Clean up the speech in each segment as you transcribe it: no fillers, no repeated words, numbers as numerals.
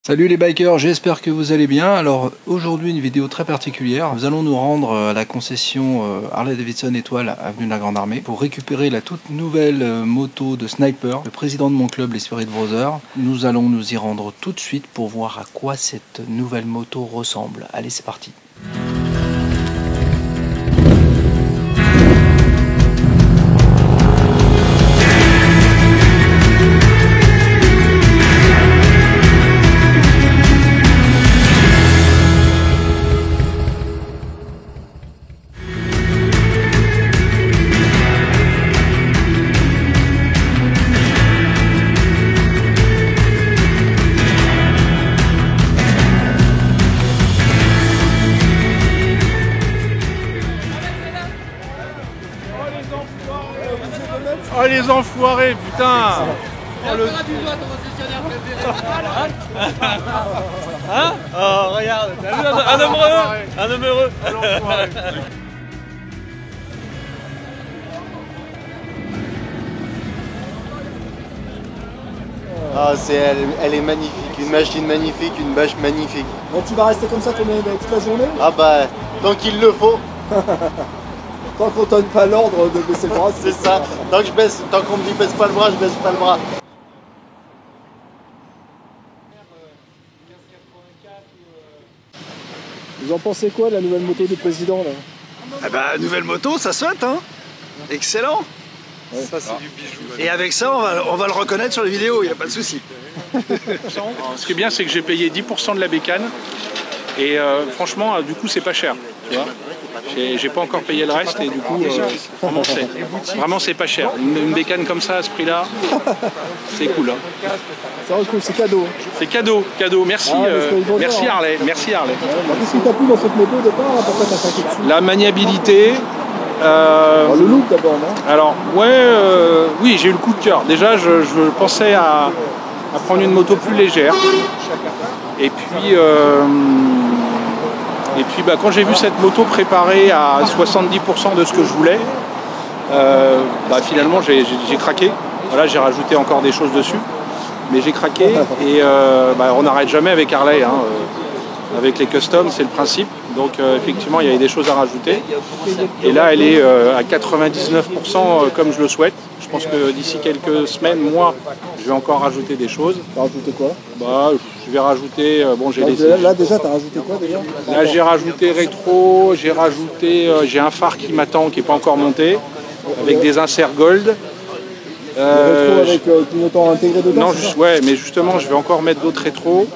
Salut les bikers, j'espère que vous allez bien. Alors aujourd'hui une vidéo très particulière. Nous allons nous rendre à la concession Harley-Davidson Étoile avenue de la Grande Armée pour récupérer la toute nouvelle moto de Sniper, le président de mon club, les Spirit Brothers. Nous allons nous y rendre tout de suite pour voir à quoi cette nouvelle moto ressemble. Allez, c'est parti. Oh les enfoirés, putain! Oh, le... du doigt ton concessionnaire préféré. Hein? Oh regarde, un homme heureux! Un homme heureux! Ah, elle est magnifique, une machine magnifique, une bâche magnifique. Donc tu vas rester comme ça toute la journée? Ah bah, tant qu'il le faut. Tant qu'on donne pas l'ordre de baisser le bras, c'est ça. Tant qu'on me dit baisse pas le bras, je baisse pas le bras. Vous en pensez quoi de la nouvelle moto du président là? Ah bah, nouvelle moto, ça saute, hein. Excellent. Ouais. Ça c'est du bijou. Et avec ça, on va le reconnaître sur les vidéos, il n'y a pas de souci. Ce qui est bien, c'est que j'ai payé 10% de la bécane. Et franchement, du coup, c'est pas cher. Tu vois, j'ai pas encore payé le reste et du coup, vraiment, c'est pas cher. Une bécane comme ça, à ce prix-là, c'est cool. Hein. C'est vrai, cool, c'est cadeau. C'est cadeau, cadeau. Merci, merci Harley. Merci Harley. Qu'est-ce qui t'a plu dans cette moto au départ? Pourquoi t'as craqué dessus? La maniabilité. Le look d'abord, non? Alors, ouais, oui, j'ai eu le coup de cœur. Déjà, je pensais à prendre une moto plus légère. Et puis, bah, quand j'ai vu cette moto préparée à 70% de ce que je voulais, bah, finalement j'ai craqué. Voilà, j'ai rajouté encore des choses dessus, mais j'ai craqué et bah, on n'arrête jamais avec Harley. Hein, avec les customs, c'est le principe. Donc effectivement, il y avait des choses à rajouter. Et là, elle est à 99% comme je le souhaite. Je pense que d'ici quelques semaines, mois, je vais encore rajouter des choses. T'as rajouté quoi? Bah, je vais rajouter. Bon, j'ai là déjà, t'as rajouté quoi déjà? Là, j'ai rajouté rétro. J'ai rajouté. J'ai un phare qui m'attend, qui n'est pas encore monté, avec des inserts gold. Rétro avec du moteur intégré dedans? Non, ouais, mais justement, je vais encore mettre d'autres rétros.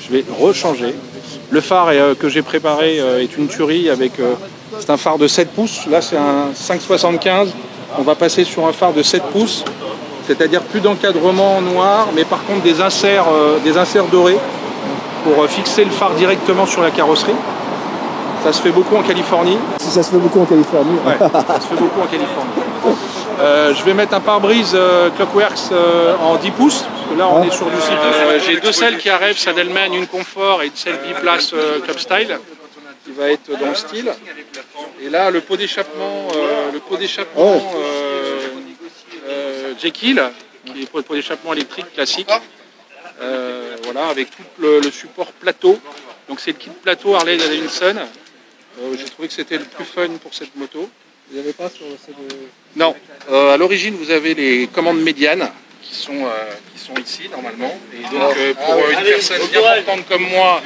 Je vais rechanger. Le phare que j'ai préparé est une tuerie avec. C'est un phare de 7 pouces. Là, c'est un 5,75. On va passer sur un phare de 7 pouces, c'est-à-dire plus d'encadrement noir, mais par contre des inserts dorés pour fixer le phare directement sur la carrosserie. Ça se fait beaucoup en Californie. Si ça se fait beaucoup en Californie. Ouais, ça se fait beaucoup en Californie. Je vais mettre un pare-brise Clockworks en 10 pouces, parce que là on est sur du site. J'ai deux selles qui arrivent, Saddleman, une Confort et une selle biplace Club Style, qui va être dans le style. Et là le pot d'échappement, Jekyll, qui est le pot d'échappement électrique classique. Voilà, avec tout le support plateau. Donc c'est le kit plateau Harley Davidson. J'ai trouvé que c'était le plus fun pour cette moto. Vous n'avez pas sur cette... Non. À l'origine, vous avez les commandes médianes qui sont ici normalement. Et donc pour une personne bien portante comme moi,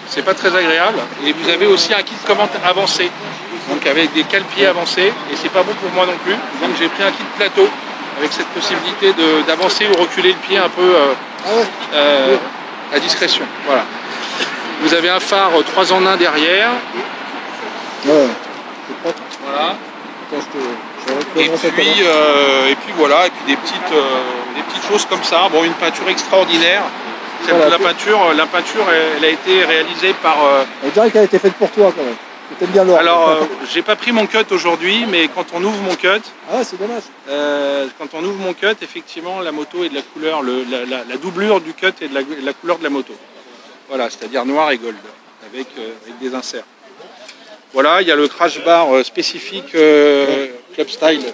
c'est pas très agréable. Et vous avez aussi un kit commande avancé, donc avec des cale-pieds avancés. Et c'est pas bon pour moi non plus. Donc j'ai pris un kit plateau avec cette possibilité d'avancer ou reculer le pied un peu à discrétion. Voilà. Vous avez un phare 3 en 1 derrière. Ouais. Voilà. Et puis voilà, et puis des petites choses comme ça. Bon, une peinture extraordinaire. La peinture, elle a été réalisée par. On dirait qu'elle a été faite pour toi quand même. T'aimes bien l'or. Alors, j'ai pas pris mon cut aujourd'hui, mais quand on ouvre mon cut. Ah, c'est dommage. Quand on ouvre mon cut, effectivement, la moto est de la couleur, la doublure du cut est de la couleur de la moto. Voilà, c'est-à-dire noir et gold, avec des inserts. Voilà, il y a le crash bar spécifique Club Style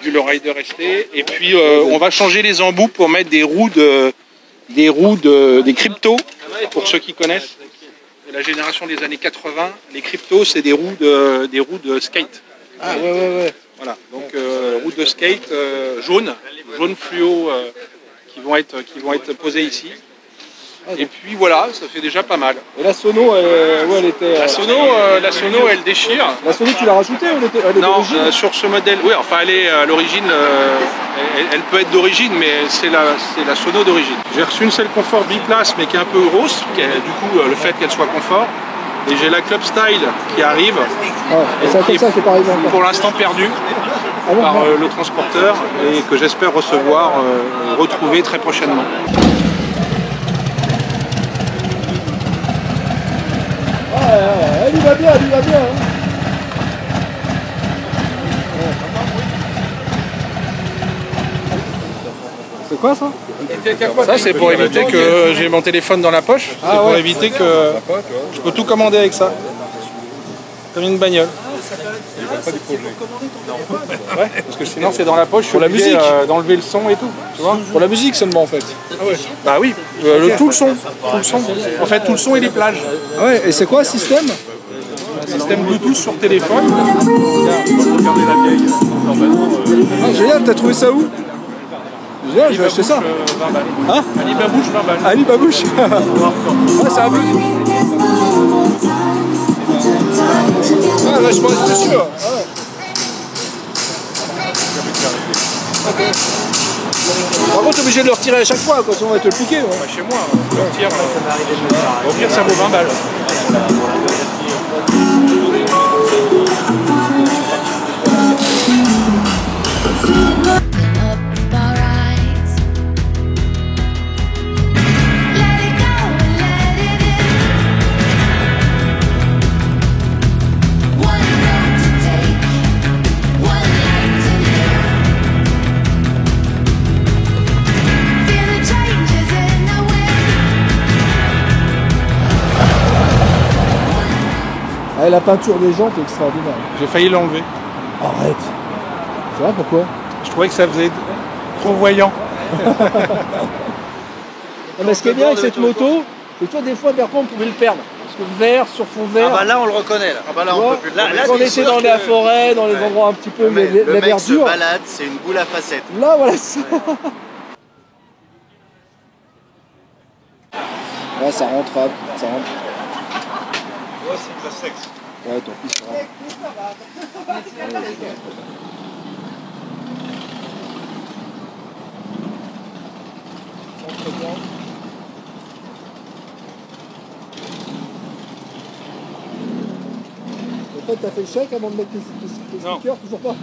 du Lowrider ST. Et puis on va changer les embouts pour mettre des roues de des roues des cryptos, pour ceux qui connaissent. De la génération des années 80, les cryptos, c'est des roues de skate. Ah ouais. Voilà, donc roues de skate jaune fluo qui vont être posées ici. Et puis voilà, ça fait déjà pas mal. Et la sono, elle était... La sono, elle déchire. La sono, tu l'as rajoutée ou elle est Non, d'origine sur ce modèle, oui, enfin elle est à l'origine, elle peut être d'origine, mais c'est la sono d'origine. J'ai reçu une selle confort biplace, mais qui est un peu grosse, du coup le fait qu'elle soit confort. Et j'ai la Club Style qui arrive, et c'est comme ça qui est pas arrivé encore. pour l'instant perdue par le transporteur, et que j'espère recevoir, retrouver très prochainement. Elle y va bien, hein. C'est quoi ça? Ça c'est pour éviter que j'ai mon téléphone dans la poche, c'est pour éviter que je peux tout commander avec ça, comme une bagnole. Ouais, parce que sinon c'est dans la poche, je suis obligé d'enlever le son et tout, tu vois. Pour la musique seulement en fait. Bah oui, tout le son. En fait tout le son et les plages. Ah ouais, et c'est quoi le système? Système Bluetooth sur téléphone. Ah génial, t'as trouvé ça où? Génial, je vais acheter ça. 20 balles. Hein? Ali Babouche, 20 balles. Ali Babouche. Ah c'est un peu... Ah là je m'en suis sûr. Ah ouais. Par contre, t'es obligé de le retirer à chaque fois, quoi, sinon on va te le piquer. Ouais. Bah, chez moi, je le retire. Au pire, ça vaut 20 balles. Ah, la peinture des jantes est extraordinaire. J'ai failli l'enlever. Arrête. C'est vrai, pourquoi? Je trouvais que ça faisait trop voyant. Non, mais ce qui est bien avec cette moto, c'est que toi, des fois, Bertrand, on pouvait le perdre. Parce que vert sur fond vert. Ah bah là on le reconnaît là. Ah bah là on peut plus le là, on était dans la forêt, dans les endroits un petit peu mais la le mec se verdure. balade, c'est une boule à facettes. Là, voilà ça. Là, ça rentre. Ça rentre. Ouais, c'est pas sexe. Ouais, tant pis, c'est grave. Et toi, t'as fait le chèque avant de mettre tes stickers? Toujours pas?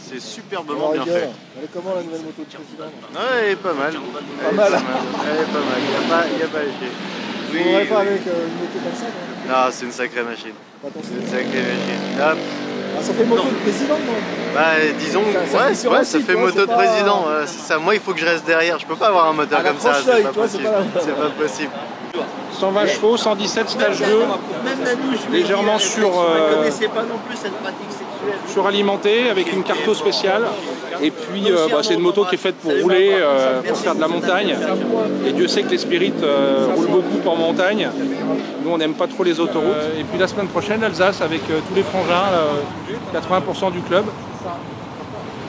C'est superbement bien fait. Elle est comment la nouvelle moto de président? Ouais, elle est pas mal. Pas mal. Elle est pas mal. Il y a pas léger. Tu ne mourrais pas avec une moto comme ça, non? Non, c'est une sacrée machine. C'est une sacrée machine. Là, ah, ça fait moto de président, moi. bah, disons, ça fait moto de président. C'est ça. Moi, il faut que je reste derrière. Je peux pas avoir un moteur comme ça. C'est pas possible. C'est pas possible. 120 chevaux, 117 stage 2, légèrement suralimenté avec une carto spéciale. Et puis c'est une moto qui est faite pour rouler, pour faire de la montagne. Et Dieu sait que les Spirit roulent beaucoup en montagne. Nous on n'aime pas trop les autoroutes. Et puis la semaine prochaine, l'Alsace avec tous les frangins, 80% du club.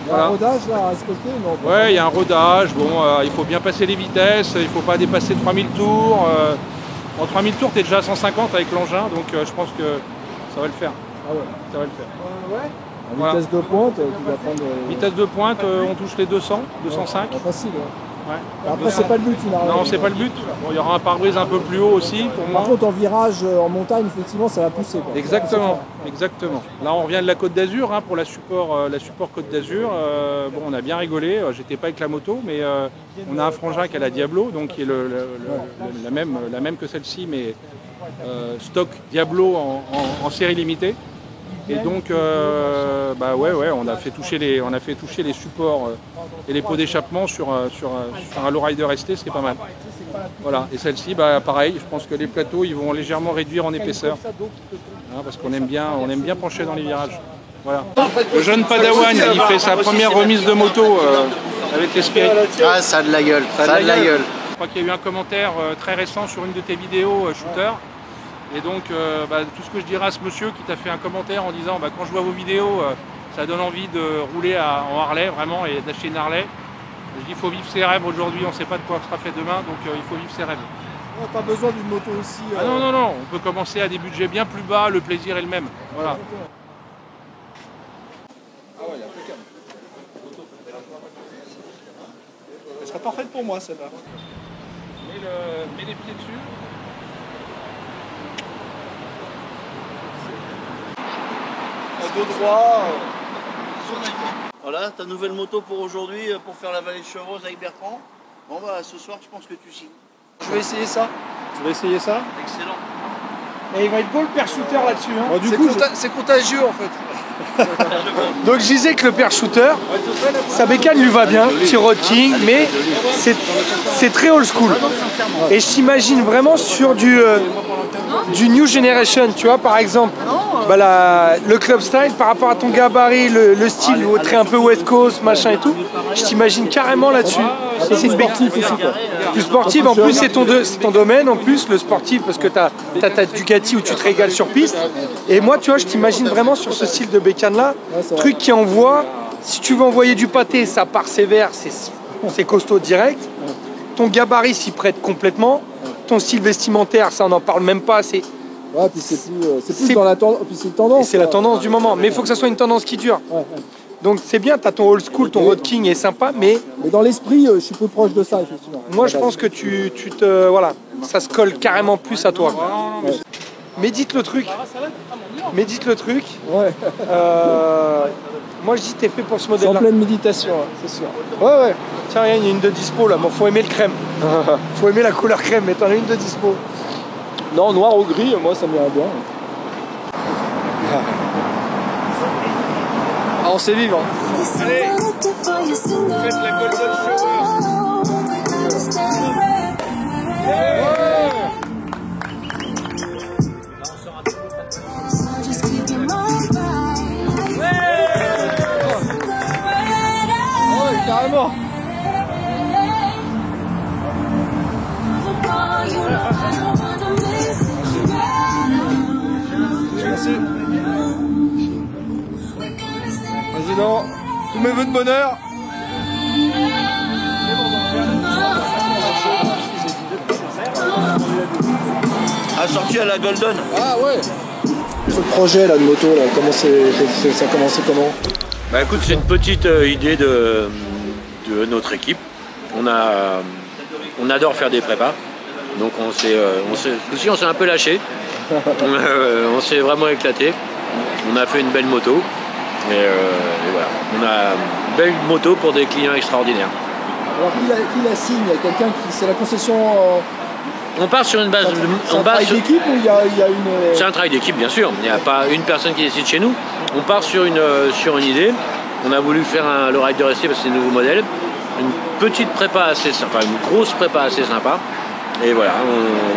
Il y a un rodage là à respecter? Non, ouais, il y a un rodage. Bon, il faut bien passer les vitesses, il ne faut pas dépasser 3000 tours. En 3000 tours, tu es déjà à 150 avec l'engin, donc je pense que ça va le faire. Ah ouais. Ça va le faire. Ouais. En Voilà. vitesse de pointe, tu vas prendre... Vitesse de pointe, on touche les 200, 205. Ouais, facile, ouais. Ouais. Après, c'est pas le but, Non, c'est pas le but. Bon, il y aura un pare-brise un peu plus haut aussi pour moi. Par contre, en virage, en montagne, effectivement, ça va pousser. Quoi. Exactement, exactement. Là, on revient de la Côte d'Azur pour la support Côte d'Azur. Bon, on a bien rigolé. J'étais pas avec la moto, mais on a un frangin qui a la Diablo, donc qui est la même que celle-ci, mais stock Diablo en série limitée. Et donc, on a fait toucher les supports et les pots d'échappement sur un lowrider ST, ce qui est pas mal. Voilà. Et celle-ci, pareil, je pense que les plateaux, ils vont légèrement réduire en épaisseur, parce qu'on aime bien pencher dans les virages. Voilà. Le jeune Padawan, il fait sa première remise de moto avec les Spirit. Ah, ça a de la gueule, ça a de la gueule. Je crois qu'il y a eu un commentaire très récent sur une de tes vidéos shooter. Et donc, tout ce que je dirais à ce monsieur qui t'a fait un commentaire en disant quand je vois vos vidéos, ça donne envie de rouler en Harley, vraiment, et d'acheter une Harley. Je dis, il faut vivre ses rêves aujourd'hui, on ne sait pas de quoi sera fait demain, donc il faut vivre ses rêves. On n'a pas besoin d'une moto aussi. Ah non, non, non, on peut commencer à des budgets bien plus bas, le plaisir est le même. Voilà. Ah ouais, impeccable. Elle serait parfaite pour moi, celle-là. Mets les pieds dessus. Dos droit. Voilà, ta nouvelle moto pour aujourd'hui, pour faire la vallée de Chevreuse avec Bertrand. Bon bah ce soir je pense que tu signes. Je vais essayer ça. Tu vas essayer ça? Excellent. Et il va être beau le père shooter là-dessus. Hein. Bon, c'est contagieux en fait. Donc je disais que le père shooter, sa bécane lui va bien, petit Road King, mais c'est très old school. Et je t'imagine vraiment sur du New Generation, tu vois, par exemple, le club style par rapport à ton gabarit, le style au trait un peu West Coast, machin et tout, je t'imagine carrément là-dessus. C'est sportif aussi, quoi. Plus sportif, en plus c'est ton domaine, en plus le sportif, parce que t'as ta Ducati où tu te régales sur piste. Et moi, tu vois, je t'imagine vraiment sur ce style de bécane là, truc qui envoie, si tu veux envoyer du pâté, ça part sévère, c'est costaud direct. Ton gabarit s'y prête complètement. Ton style vestimentaire, ça on n'en parle même pas. Ouais, puis c'est plus dans la tendance. C'est la tendance du moment, mais il faut que ça soit une tendance qui dure. Ouais. Donc c'est bien, tu as ton old school, ton Road King est sympa, mais dans l'esprit, je suis peu proche de ça, effectivement. Moi, je pense que voilà, ça se colle carrément plus à toi. Ouais. Médite le truc. Médite le truc. Ouais. Moi, je dis, t'es fait pour ce modèle-là. En pleine méditation, c'est sûr. Ouais. Tiens, il y a une de dispo là. Bon, faut aimer le crème. Faut aimer la couleur crème, mais t'en as une de dispo. Non, noir ou gris, moi, ça m'irait bien. Ah, on sait vivre. Allez, faites la Golden Shower. Carrément. Merci. Président, tous mes vœux de bonheur. Assorti à la Golden. Ah ouais. Ce projet là de moto, là, ça a commencé comment? Bah écoute, c'est une petite idée de notre équipe. On adore faire des prépas. Donc on s'est un peu lâché. On s'est vraiment éclaté. On a fait une belle moto. Et voilà. On a une belle moto pour des clients extraordinaires. Alors qui la signe? Il y a quelqu'un qui. C'est la concession. On part sur une base. C'est un travail d'équipe ou il y a une. C'est un travail d'équipe, bien sûr. Il n'y a pas une personne qui décide chez nous. On part sur une idée. On a voulu faire le Rider ST parce que c'est un nouveau modèle. Une petite prépa assez sympa, une grosse prépa assez sympa. Et voilà,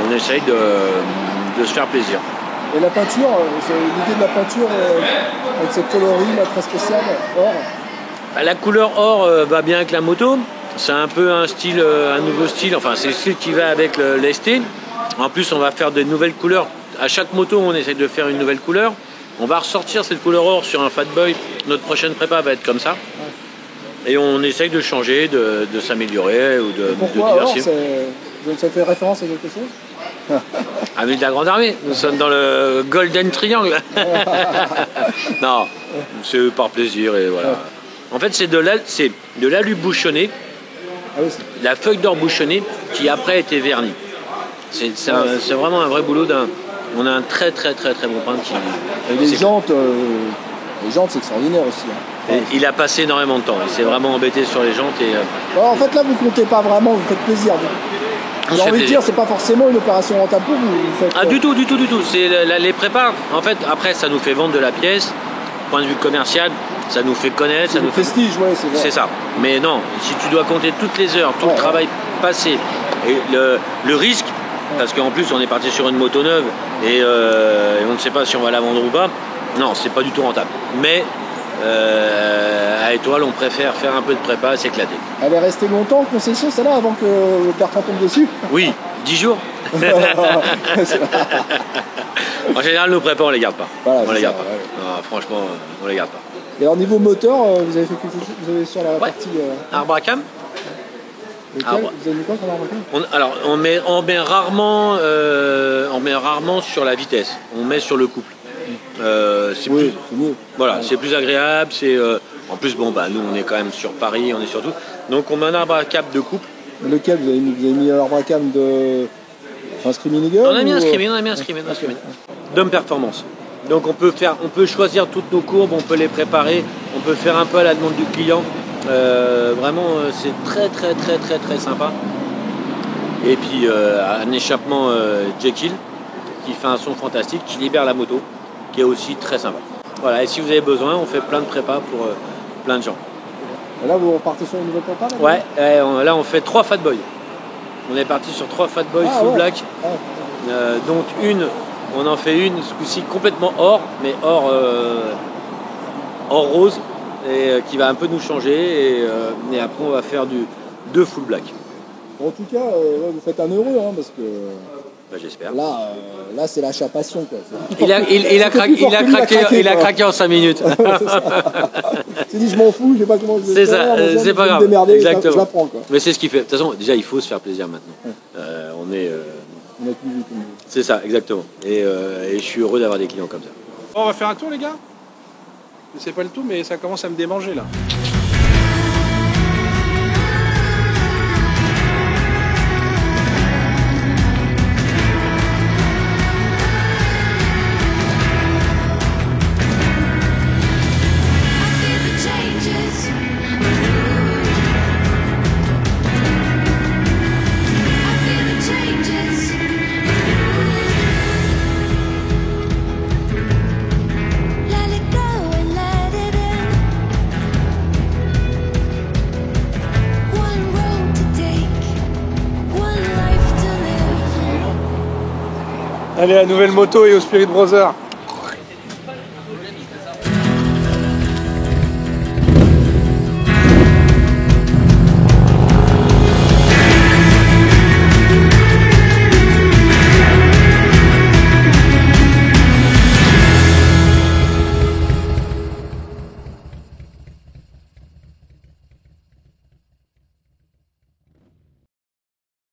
on essaye de se faire plaisir. Et la peinture, l'idée de la peinture avec cette coloris là, très spéciale, or. La couleur or va bien avec la moto. C'est un peu un nouveau style. Enfin, c'est le style qui va avec l'ST. En plus, on va faire de nouvelles couleurs. À chaque moto, on essaye de faire une nouvelle couleur. On va ressortir cette couleur or sur un Fat Boy. Notre prochaine prépa va être comme ça. Et on essaye de changer, de s'améliorer ou de diversifier. Ça fait référence à quelque chose? Amis de la Grande Armée, nous sommes dans le Golden Triangle. Non, c'est par plaisir et voilà. En fait, c'est de l'alu bouchonné, la feuille d'or bouchonnée qui après a été vernie. C'est vraiment un vrai boulot on a un très très très très bon peintre qui. Et les jantes, c'est extraordinaire aussi. Et il a passé énormément de temps. Il s'est vraiment embêté sur les jantes et. Alors, en fait, là, vous comptez pas vraiment, vous faites plaisir. J'ai envie de dire, c'est pas forcément une opération rentable pour vous. Ah, du tout. C'est les prépas. En fait, après, ça nous fait vendre de la pièce. Point de vue commercial, ça nous fait connaître. Ça nous fait prestige, ouais, c'est vrai. C'est ça. Mais non, si tu dois compter toutes les heures, tout le travail passé et le risque, parce qu'en plus, on est parti sur une moto neuve et on ne sait pas si on va la vendre ou pas. Non, c'est pas du tout rentable. Mais À Étoile, on préfère faire un peu de prépa, s'éclater. Elle est restée longtemps en concession, celle-là, avant que Bertrand tombe dessus? Oui, 10 jours. En général, nos prépas, on les garde pas. Voilà, on les garde pas. Ouais. Non, franchement, on les garde pas. Et alors, niveau moteur, vous avez fait quelque chose? Vous avez sur la partie... Arbre à cam. Vous avez mis quoi comme arbre à cam? Alors, on met rarement sur la vitesse. On met sur le couple. C'est mieux. Voilà, c'est plus agréable. En plus, bon, bah, nous, on est quand même sur Paris, on est sur tout. Donc, on met un arbre à cam de couple. Mais lequel vous avez mis l'arbre à cam de... Un Screaming Eagle? On a mis un Screaming, Dome Performance. Donc on peut choisir toutes nos courbes, on peut les préparer, on peut faire un peu à la demande du client. Vraiment, c'est très sympa. Et puis un échappement Jekyll qui fait un son fantastique, qui libère la moto, qui est aussi très sympa. Voilà, et si vous avez besoin, on fait plein de prépas pour plein de gens. Et là, vous repartez sur une nouvelle prépa? Ouais, là on fait 3 Fat Boy. On est parti sur 3 Fat Boy full black. Donc on en fait une ce coup-ci complètement or, mais or rose, et qui va un peu nous changer. Et après on va faire 2 full black. En tout cas, vous faites un heureux, hein, parce que... Bah, j'espère. Là c'est l'achat passion, quoi. Il a craqué en 5 minutes. Il dit je m'en fous, je sais pas comment je vais faire. C'est ça, c'est pas grave. Démerder, exactement. Je la prends, quoi. Mais c'est ce qu'il fait. De toute façon, déjà il faut se faire plaisir maintenant. On est plus vite. C'est ça, exactement. Et je suis heureux d'avoir des clients comme ça. Bon, on va faire un tour, les gars. C'est pas le tout, mais ça commence à me démanger là. Allez, la nouvelle moto et au Spirit Brother.